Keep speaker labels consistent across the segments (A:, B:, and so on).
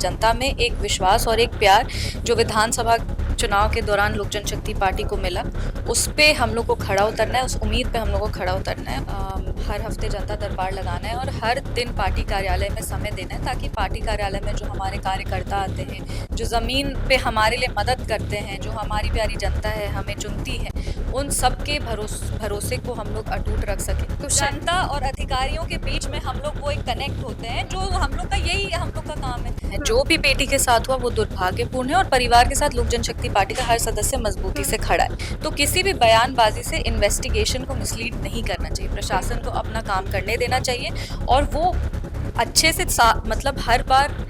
A: जनता में एक विश्वास और एक प्यार जो विधानसभा चुनाव के दौरान लोक जनशक्ति पार्टी को मिला, उस पे हम लोग को खड़ा उतरना है, उस उम्मीद पे हम लोग को खड़ा उतरना है। हर हफ्ते जनता दरबार लगाना है और हर दिन पार्टी कार्यालय में समय देना है, ताकि पार्टी कार्यालय में जो हमारे कार्यकर्ता आते हैं, जो ज़मीन पे हमारे लिए मदद करते हैं, जो हमारी प्यारी जनता है, हमें चुनती है, उन सब के भरोसे को हम लोग अटूट रख सकें। तो जनता और अधिकारियों के बीच में हम लोग वो एक कनेक्ट होते हैं, जो हम लोग का यही हम लोग का काम है। जो भी बेटी के साथ हुआ वो दुर्भाग्यपूर्ण है और परिवार के साथ लोक जनशक्ति पार्टी का हर सदस्य मजबूती से खड़ा है। तो किसी भी बयानबाजी से इन्वेस्टिगेशन को मिसलीड नहीं करना चाहिए। प्रशासन को अपना काम करने देना चाहिए और वो अच्छे से मतलब हर बार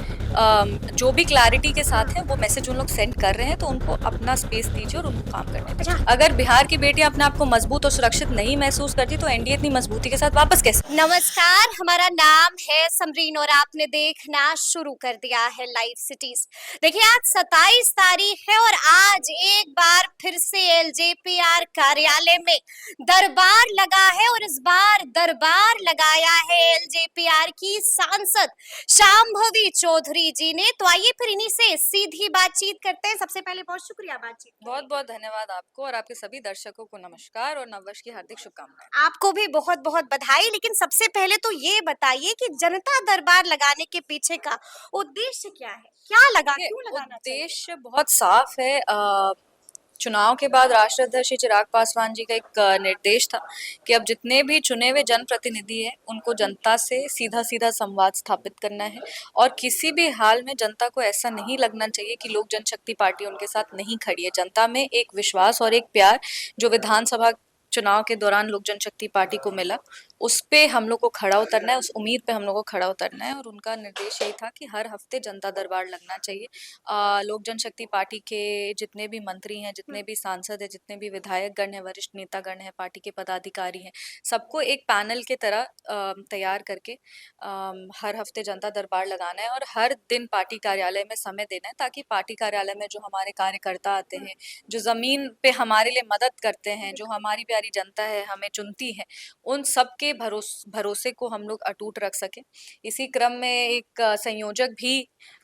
A: जो भी क्लैरिटी के साथ है वो मैसेज उन लोग सेंड कर रहे हैं, तो उनको अपना स्पेस दीजिए और उनको काम करने दीजिए। अगर बिहार की बेटियां अपने आप को मजबूत और सुरक्षित नहीं महसूस करती तो एनडीए इतनी मजबूती के साथ वापस कैसे?
B: नमस्कार, हमारा नाम है समरीन और आपने देखना शुरू कर दिया है लाइव सिटीज। देखिए, आज 27 तारीख है और आज एक बार फिर से एलजेपीआर कार्यालय में दरबार लगा है और इस बार दरबार लगाया है एलजेपीआर की सांसद शांभवी चौधरी जी ने। तो आइए फिर इन्हीं से सीधी बातचीत करते हैं। सबसे पहले बहुत शुक्रिया बातचीत।
A: बहुत बहुत धन्यवाद आपको और आपके सभी दर्शकों को नमस्कार और नववर्ष की हार्दिक शुभकामनाएं।
B: आपको भी बहुत बहुत बधाई। लेकिन सबसे पहले तो ये बताइए कि जनता दरबार लगाने के पीछे का उद्देश्य क्या है? क्या लगा, क्यों लगाना चाहिए?
A: उद्देश्य बहुत साफ है। चुनाव के बाद राष्ट्रीय अध्यक्ष श्री चिराग पासवान जी का एक निर्देश था कि अब जितने भी चुने हुए जनप्रतिनिधि हैं उनको जनता से सीधा सीधा संवाद स्थापित करना है और किसी भी हाल में जनता को ऐसा नहीं लगना चाहिए कि लोक जनशक्ति पार्टी उनके साथ नहीं खड़ी है। जनता में एक विश्वास और एक प्यार जो विधानसभा चुनाव के दौरान लोक जनशक्ति पार्टी को मिला, उस पे हम लोग को खड़ा उतरना है, उस उम्मीद पे हम लोग को खड़ा उतरना है और उनका निर्देश यही था कि हर हफ्ते जनता दरबार लगना चाहिए। लोक जनशक्ति पार्टी के जितने भी मंत्री हैं, जितने भी सांसद हैं, जितने भी विधायकगण हैं, वरिष्ठ नेतागण हैं, पार्टी के पदाधिकारी हैं, सबको एक पैनल के तरह तैयार करके हर हफ्ते जनता दरबार लगाना है और हर दिन पार्टी कार्यालय में समय देना है, ताकि पार्टी कार्यालय में जो हमारे कार्यकर्ता आते हैं, जो ज़मीन पे हमारे लिए मदद करते हैं, जो हमारी प्यारी जनता है, हमें चुनती है, उन सब के भरोसे को हम लोग अटूट रख सकें। इसी क्रम में एक संयोजक भी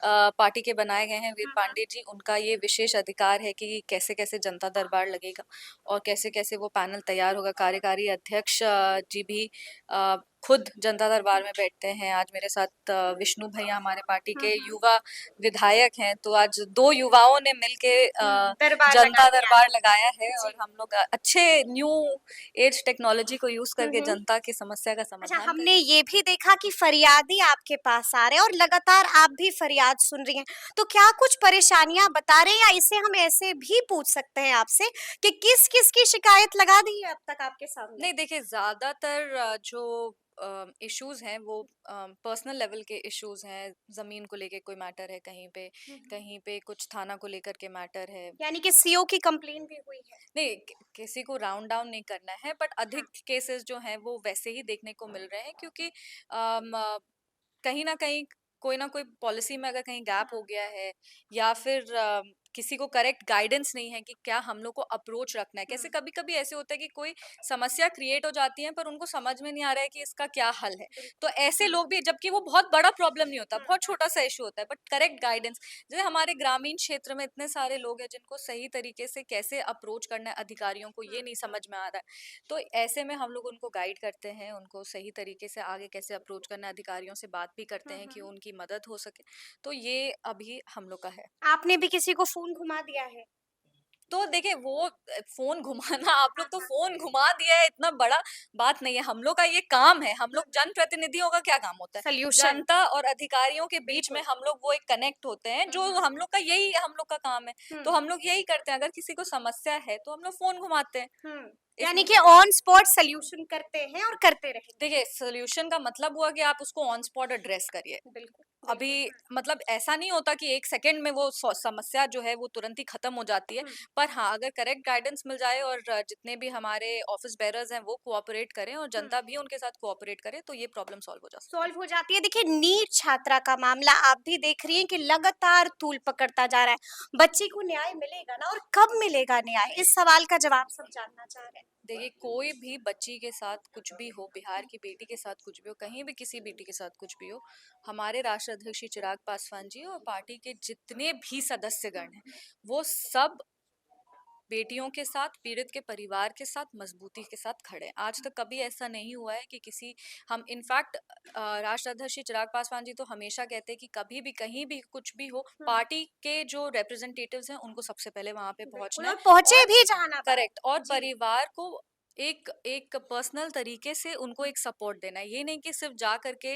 A: पार्टी के बनाए गए हैं, वीर पांडे जी। उनका ये विशेष अधिकार है कि कैसे कैसे जनता दरबार लगेगा और कैसे कैसे वो पैनल तैयार होगा। कार्यकारी अध्यक्ष जी भी खुद जनता दरबार में बैठते हैं। आज मेरे साथ विष्णु भैया हमारे पार्टी के युवा विधायक हैं, तो आज 2 युवाओं ने मिलके जनता दरबार लगाया है और हम लोग अच्छे न्यू एज टेक्नोलॉजी को यूज करके जनता की समस्या का
B: अच्छा,
A: समाधान
B: हमने ये भी देखा कि फरियादी आपके पास आ रहे हैं और लगातार आप भी फरियाद सुन रही हैं। तो क्या कुछ परेशानियां बता रहे हैं, या इसे हम ऐसे भी पूछ सकते हैं आपसे कि किस किस की शिकायत लगा दी है अब तक आपके सामने?
A: नहीं, देखिए, ज्यादातर जो इश्यूज हैं वो पर्सनल लेवल के इश्यूज हैं। जमीन को लेके कोई मैटर है, कहीं पे कुछ थाना को लेकर के मैटर है।
B: यानी कि सीओ की कंप्लेन भी हुई है?
A: नहीं, किसी को राउंड डाउन नहीं करना है, बट अधिक केसेस जो हैं वो वैसे ही देखने को मिल रहे हैं, क्योंकि कहीं ना कहीं कोई ना कोई पॉलिसी में अगर कहीं गैप हो गया है, या फिर किसी को करेक्ट गाइडेंस नहीं है कि क्या हम लोग को अप्रोच रखना है। कैसे कभी कभी ऐसे होता है कि कोई समस्या क्रिएट हो जाती है पर उनको समझ में नहीं आ रहा है कि इसका क्या हल है। तो ऐसे लोग भी, जबकि वो बहुत बड़ा प्रॉब्लम नहीं होता, बहुत छोटा सा इशू होता है, बट करेक्ट गाइडेंस, जैसे हमारे ग्रामीण क्षेत्र में इतने सारे लोग हैं जिनको सही तरीके से कैसे अप्रोच करना है अधिकारियों को ये नहीं समझ में आ रहा है। तो ऐसे में हम लोग उनको गाइड करते हैं, उनको सही तरीके से आगे कैसे अप्रोच करना है, अधिकारियों से बात भी करते हैं कि उनकी मदद हो सके। तो ये अभी हम लोग का है।
B: आपने भी किसी को फोन घुमा दिया है?
A: तो देखिए, वो फोन घुमाना, आप लोग तो फोन घुमा दिया है, इतना बड़ा बात नहीं है। हम लोग का ये काम है, हम लोग जनप्रतिनिधियों का क्या काम होता है?
B: सॉल्यूशन।
A: जनता और अधिकारियों के बीच में हम लोग वो एक कनेक्ट होते हैं, जो हम लोग का यही हम लोग का काम है। तो हम लोग यही करते हैं, अगर किसी को समस्या है तो हम लोग फोन घुमाते हैं।
B: यानी कि ऑन स्पॉट सॉल्यूशन करते हैं और करते रहेंगे।
A: देखिए, सोल्यूशन का मतलब हुआ कि आप उसको ऑन स्पॉट एड्रेस करिए।
B: बिल्कुल।
A: अभी मतलब ऐसा नहीं होता कि 1 सेकंड में वो समस्या जो है वो तुरंत ही खत्म हो जाती है। पर हाँ, अगर करेक्ट गाइडेंस मिल जाए और जितने भी हमारे ऑफिस बेरर्स हैं वो कोऑपरेट करें और जनता भी उनके साथ कोऑपरेट करे, तो ये प्रॉब्लम सॉल्व हो जा सकती है।
B: सॉल्व हो जाती है। देखिए, नीट छात्रा का मामला आप भी देख रही हैं कि लगातार तूल पकड़ता जा रहा है। बच्ची को न्याय मिलेगा ना, और कब मिलेगा न्याय? इस सवाल का जवाब सब जानना चाह रहे हैं।
A: देखिए, कोई भी बच्ची के साथ कुछ भी हो, बिहार की बेटी के साथ कुछ भी हो, कहीं भी किसी बेटी के साथ कुछ भी हो, हमारे राष्ट्रीय अध्यक्ष श्री चिराग पासवान जी और पार्टी के जितने भी सदस्यगण हैं, वो सब बेटियों के साथ, पीड़ित के परिवार के साथ मजबूती के साथ खड़े हैं। आज तक कभी ऐसा नहीं हुआ है कि किसी हम इनफैक्ट राष्ट्रीय अध्यक्ष श्री चिराग पासवान जी तो हमेशा कहते हैं कि कभी भी कहीं भी कुछ भी हो, पार्टी के जो रिप्रेजेंटेटिव्स हैं उनको सबसे पहले वहां पे पहुंचना है
B: और पहुंचे
A: और
B: भी जहानाबाद।
A: करेक्ट, और
B: जी।
A: परिवार को एक एक पर्सनल तरीके से उनको एक सपोर्ट देना है। ये नहीं कि सिर्फ जा करके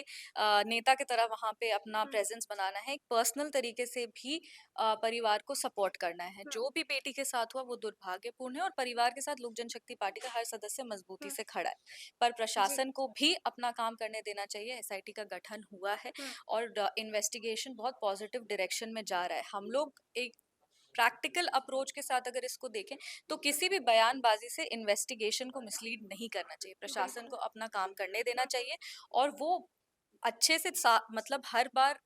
A: नेता की तरह वहां पे अपना प्रेजेंस बनाना है, एक पर्सनल तरीके से भी परिवार को सपोर्ट करना है। जो भी बेटी के साथ हुआ वो दुर्भाग्यपूर्ण है और परिवार के साथ लोक जनशक्ति पार्टी का हर सदस्य मजबूती से खड़ा है, पर प्रशासन को भी अपना काम करने देना चाहिए। एसआईटी का गठन हुआ है और इन्वेस्टिगेशन बहुत पॉजिटिव डायरेक्शन में जा रहा है। हम लोग एक प्रैक्टिकल अप्रोच के साथ अगर इसको देखें तो किसी भी बयानबाजी से इन्वेस्टिगेशन को मिसलीड नहीं करना चाहिए। प्रशासन को अपना काम करने देना चाहिए और वो अच्छे से मतलब हर बार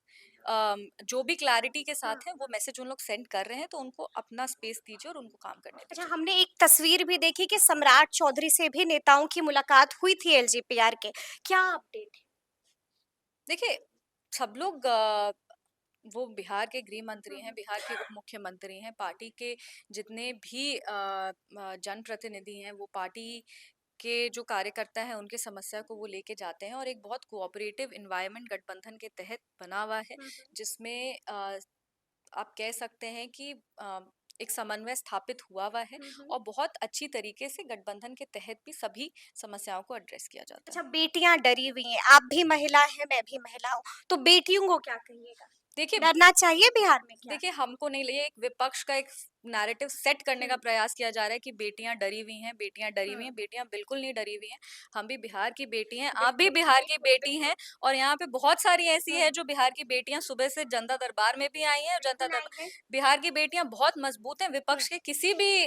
A: जो भी क्लैरिटी के साथ है वो मैसेज उन लोग सेंड कर रहे हैं, तो उनको अपना स्पेस दीजिए और उनको काम करने
B: अच्छा,
A: दीजिए।
B: हमने एक तस्वीर भी देखी कि सम्राट चौधरी से भी नेताओं की मुलाकात हुई थी एलजेपीआर के, क्या अपडेट है?
A: देखिए, सब लोग वो बिहार के गृह मंत्री हैं, बिहार के उप मुख्यमंत्री हैं, पार्टी के जितने भी जनप्रतिनिधि हैं वो पार्टी के जो कार्यकर्ता हैं उनके समस्या को वो लेके जाते हैं और एक बहुत कोऑपरेटिव इन्वायरमेंट गठबंधन के तहत बना हुआ है, जिसमें आप कह सकते हैं कि एक समन्वय स्थापित हुआ है और बहुत अच्छी तरीके से गठबंधन के तहत भी सभी समस्याओं को एड्रेस किया जाता
B: अच्छा,
A: है।
B: बेटियां डरी हुई हैं, आप भी महिला हैं, मैं भी महिला हूँ, तो बेटियों को क्या कहिएगा?
A: देखिए
B: डरना चाहिए बिहार में क्या?
A: देखिए हमको नहीं लगे, एक विपक्ष का एक नैरेटिव सेट करने का प्रयास किया जा रहा है कि बेटियां डरी हुई हैं, बेटियां डरी हुई हैं। बेटियां बिल्कुल नहीं डरी हुई हैं। हम भी बिहार की बेटी हैं, आप भी बिहार की बेटी हैं और यहाँ पे बहुत सारी ऐसी है जो बिहार की बेटियां सुबह से जनता दरबार में भी आई हैं और जनता दरबार, बिहार की बेटियां बहुत मजबूत हैं। विपक्ष के किसी भी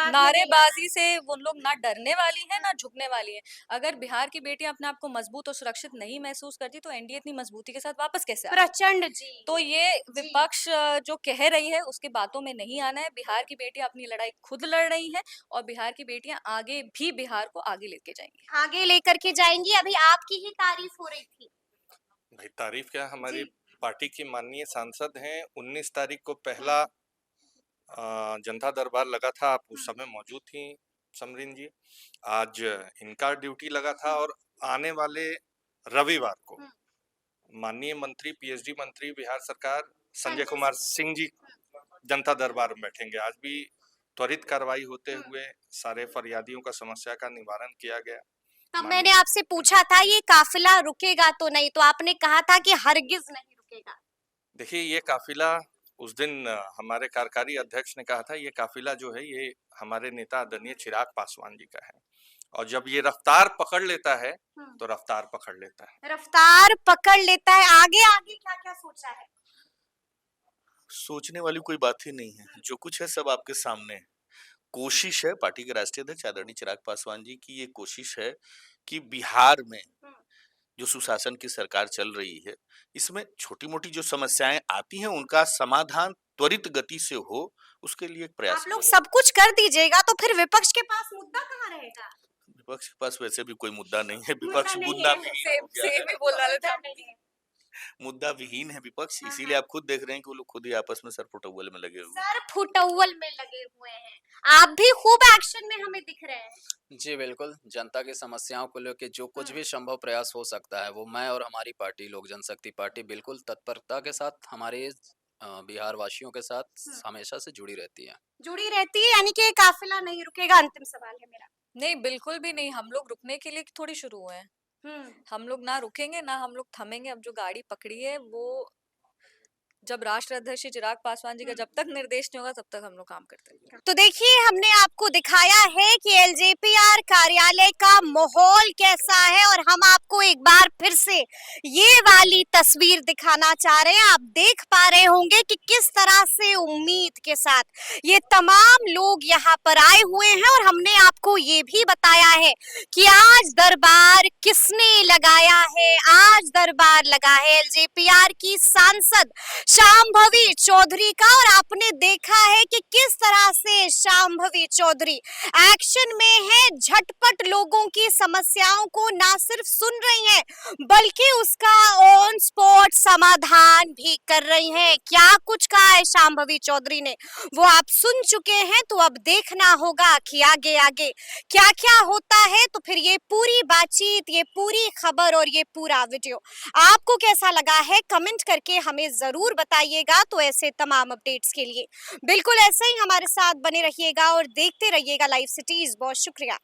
A: नारेबाजी से वो लोग ना डरने वाली हैं ना झुकने वाली हैं। अगर बिहार की बेटियां अपने आप को मजबूत और सुरक्षित नहीं महसूस करती तो एनडीए इतनी मजबूती के साथ वापस कैसे आती?
B: प्रचंड जी।
A: तो ये विपक्ष जो कह रही है उसकी बातों में नहीं आना है। बिहार की बेटियां अपनी लड़ाई खुद लड़ रही हैं और बिहार की बेटियां आगे भी बिहार को आगे लेके जाएंगी।
B: आगे लेकर के जाएंगी। अभी आपकी ही तारीफ हो रही थी।
C: भाई तारीफ क्या, हमारी
B: जी।
C: पार्टी की माननीय सांसद हैं। 19 तारीख को पहला जनता दरबार लगा था, आप उस समय मौजूद थी समरीन जी। आज इनका ड्यूटी लगा था और आने वाले रविवार को माननीय मंत्री, पीएचडी मंत्री बिहार सरकार संजय कुमार सिंह जी जनता दरबार में बैठेंगे। आज भी त्वरित कार्रवाई होते हुए सारे फरियादियों का समस्या का निवारण किया गया।
B: तब मैंने आपसे पूछा था ये काफिला रुकेगा तो नहीं, तो आपने कहा था कि हरगिज नहीं रुकेगा।
C: देखिए, ये काफिला उस दिन हमारे कार्यकारी अध्यक्ष ने कहा था, ये काफिला जो है ये हमारे नेता आदरणीय चिराग पासवान जी का है और जब ये रफ्तार पकड़ लेता है तो रफ्तार पकड़ लेता है।
B: रफ्तार पकड़ लेता है। आगे आगे क्या क्या सोचा है?
D: सोचने वाली कोई बात ही नहीं है, जो कुछ है सब आपके सामने है। कोशिश है पार्टी के राष्ट्रीय अध्यक्ष आदरणीय चिराग पासवान जी की, ये कोशिश है कि बिहार में जो सुशासन की सरकार चल रही है, इसमें छोटी मोटी जो समस्याएं आती हैं उनका समाधान त्वरित गति से हो, उसके लिए एक प्रयास
B: आप लोग
D: किया
B: सब कुछ कर दीजिएगा तो फिर विपक्ष के पास मुद्दा कहाँ रहेगा?
D: जाए। विपक्ष के पास वैसे भी कोई मुद्दा नहीं है,
B: मुद्दा
D: विपक्ष
B: नहीं
D: मुद्दा
B: है,
D: विहीन हो गया है।
A: भी बोल रहे थे
B: नहीं है।
D: मुद्दा विहीन है विपक्ष, इसीलिए आप खुद देख रहे हैं कि वो लोग खुद ही आपस में सरपुटौल में लगे हुए हैं।
B: सर फुटौल में लगे हुए हैं। आप भी खूब एक्शन में हमें दिख रहे हैं।
E: जी बिल्कुल, जनता की समस्याओं को लेकर जो कुछ भी संभव प्रयास हो सकता है वो मैं और हमारी पार्टी लोक जनशक्ति पार्टी बिल्कुल तत्परता के साथ हमारे बिहार वासियों के साथ हमेशा से जुड़ी रहती है।
B: जुड़ी रहती है, यानी कि ये काफिला नहीं रुकेगा। अंतिम सवाल है मेरा।
A: नहीं, बिल्कुल भी नहीं। हम लोग रुकने के लिए थोड़ी शुरू हुए हैं। हम लोग ना रुकेंगे ना हम लोग थमेंगे। अब जो गाड़ी पकड़ी है वो जब राष्ट्रीय अध्यक्ष श्री चिराग पासवान जी का जब तक निर्देश नहीं होगा तब तक हम लोग काम करते रहेंगे।
B: तो देखिए, हमने आपको दिखाया है कि एलजेपीआर कार्यालय का माहौल कैसा है और हम आपको एक बार फिर से ये वाली तस्वीर दिखाना चाह रहे हैं। आप देख पा रहे होंगे कि किस तरह से उम्मीद के साथ ये तमाम लोग यहाँ पर आए हुए हैं और हमने आपको ये भी बताया है कि आज दरबार किसने लगाया है। आज दरबार लगा है एलजेपीआर की सांसद शांभवी चौधरी का। और आपने देखा है कि किस तरह से शांभवी चौधरी एक्शन में है, झटपट लोगों की समस्याओं को ना सिर्फ सुन रही हैं बल्कि उसका ऑन स्पॉट समाधान भी कर रही हैं। क्या कुछ कहा है शांभवी चौधरी ने वो आप सुन चुके हैं, तो अब देखना होगा कि आगे आगे क्या क्या होता है। तो फिर ये पूरी बातचीत, ये पूरी खबर और ये पूरा वीडियो आपको कैसा लगा है कमेंट करके हमें जरूर बताइएगा। तो ऐसे तमाम अपडेट्स के लिए बिल्कुल ऐसे ही हमारे साथ बने रहिएगा और देखते रहिएगा लाइव सिटीज। बहुत शुक्रिया।